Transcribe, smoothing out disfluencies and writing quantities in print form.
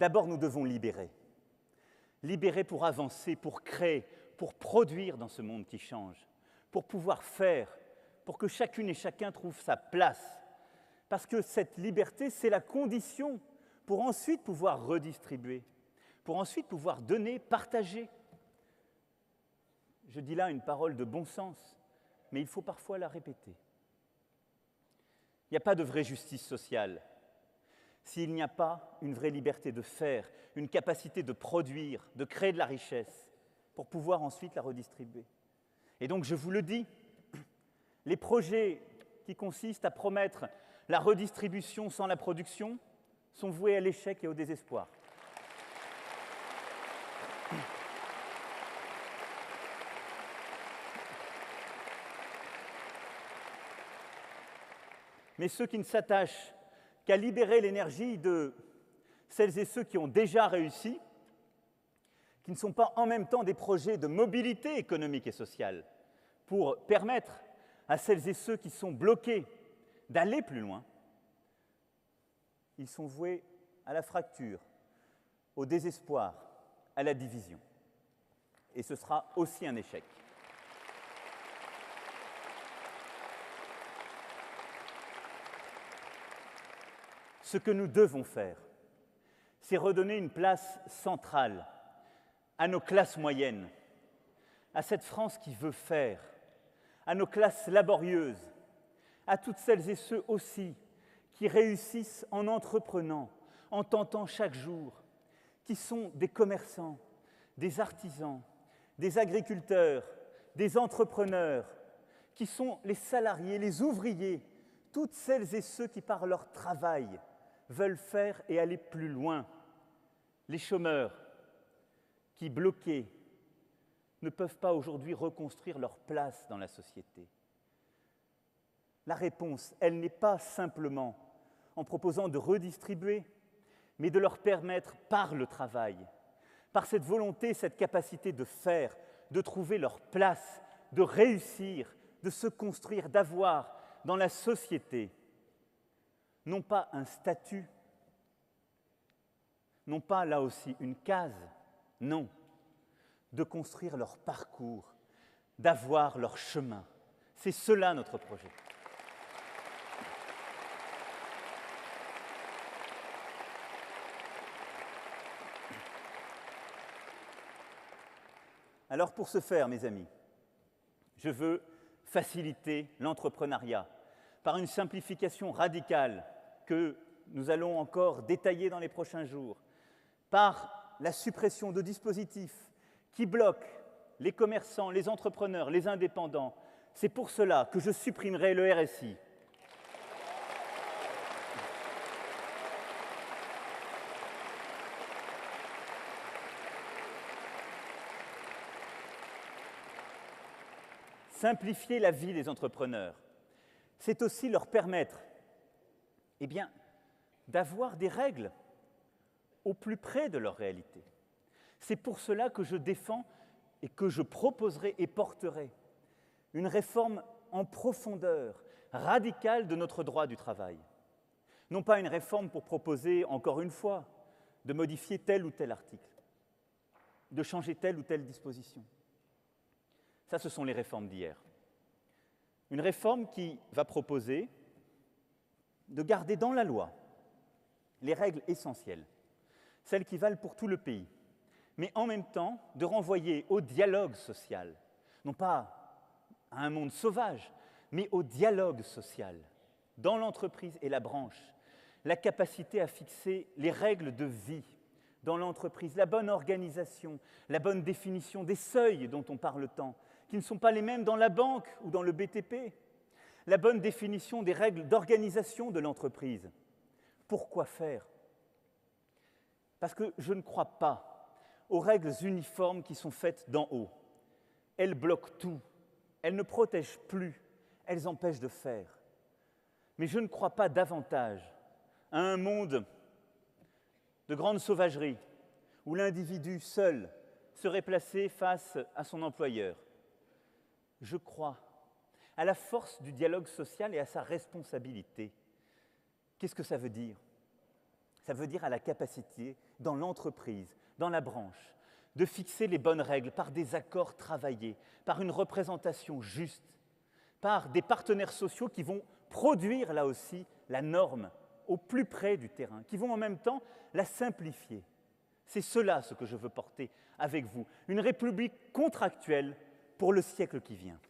D'abord, nous devons libérer. Libérer pour avancer, pour créer, pour produire dans ce monde qui change, pour pouvoir faire, pour que chacune et chacun trouve sa place. Parce que cette liberté, c'est la condition pour ensuite pouvoir redistribuer, pour ensuite pouvoir donner, partager. Je dis là une parole de bon sens, mais il faut parfois la répéter. Il n'y a pas de vraie justice sociale s'il n'y a pas une vraie liberté de faire, une capacité de produire, de créer de la richesse, pour pouvoir ensuite la redistribuer. Et donc, je vous le dis, les projets qui consistent à promettre la redistribution sans la production sont voués à l'échec et au désespoir. Mais ceux qui ne s'attachent qu'à libérer l'énergie de celles et ceux qui ont déjà réussi, qui ne sont pas en même temps des projets de mobilité économique et sociale, pour permettre à celles et ceux qui sont bloqués d'aller plus loin, ils sont voués à la fracture, au désespoir, à la division. Et ce sera aussi un échec. Ce que nous devons faire, c'est redonner une place centrale à nos classes moyennes, à cette France qui veut faire, à nos classes laborieuses, à toutes celles et ceux aussi qui réussissent en entreprenant, en tentant chaque jour, qui sont des commerçants, des artisans, des agriculteurs, des entrepreneurs, qui sont les salariés, les ouvriers, toutes celles et ceux qui, par leur travail, veulent faire et aller plus loin. Les chômeurs qui, bloqués, ne peuvent pas aujourd'hui reconstruire leur place dans la société. La réponse, elle n'est pas simplement en proposant de redistribuer, mais de leur permettre, par le travail, par cette volonté, cette capacité de faire, de trouver leur place, de réussir, de se construire, d'avoir dans la société, non pas un statut, non pas là aussi une case, non, de construire leur parcours, d'avoir leur chemin. C'est cela notre projet. Alors pour ce faire, mes amis, je veux faciliter l'entrepreneuriat par une simplification radicale que nous allons encore détailler dans les prochains jours, par la suppression de dispositifs qui bloquent les commerçants, les entrepreneurs, les indépendants. C'est pour cela que je supprimerai le RSI. Simplifier la vie des entrepreneurs, c'est aussi leur permettre d'avoir des règles au plus près de leur réalité. C'est pour cela que je défends et que je proposerai et porterai une réforme en profondeur, radicale de notre droit du travail. Non pas une réforme pour proposer, encore une fois, de modifier tel ou tel article, de changer telle ou telle disposition. Ça, ce sont les réformes d'hier. Une réforme qui va proposer de garder dans la loi les règles essentielles, celles qui valent pour tout le pays, mais en même temps de renvoyer au dialogue social, non pas à un monde sauvage, mais au dialogue social, dans l'entreprise et la branche, la capacité à fixer les règles de vie dans l'entreprise, la bonne organisation, la bonne définition des seuils dont on parle tant, qui ne sont pas les mêmes dans la banque ou dans le BTP, la bonne définition des règles d'organisation de l'entreprise. Pourquoi faire ? Parce que je ne crois pas aux règles uniformes qui sont faites d'en haut. Elles bloquent tout, elles ne protègent plus, elles empêchent de faire. Mais je ne crois pas davantage à un monde de grande sauvagerie où l'individu seul serait placé face à son employeur. Je crois à la force du dialogue social et à sa responsabilité. Qu'est-ce que ça veut dire ? Ça veut dire à la capacité, dans l'entreprise, dans la branche, de fixer les bonnes règles par des accords travaillés, par une représentation juste, par des partenaires sociaux qui vont produire là aussi la norme au plus près du terrain, qui vont en même temps la simplifier. C'est cela ce que je veux porter avec vous, une république contractuelle pour le siècle qui vient.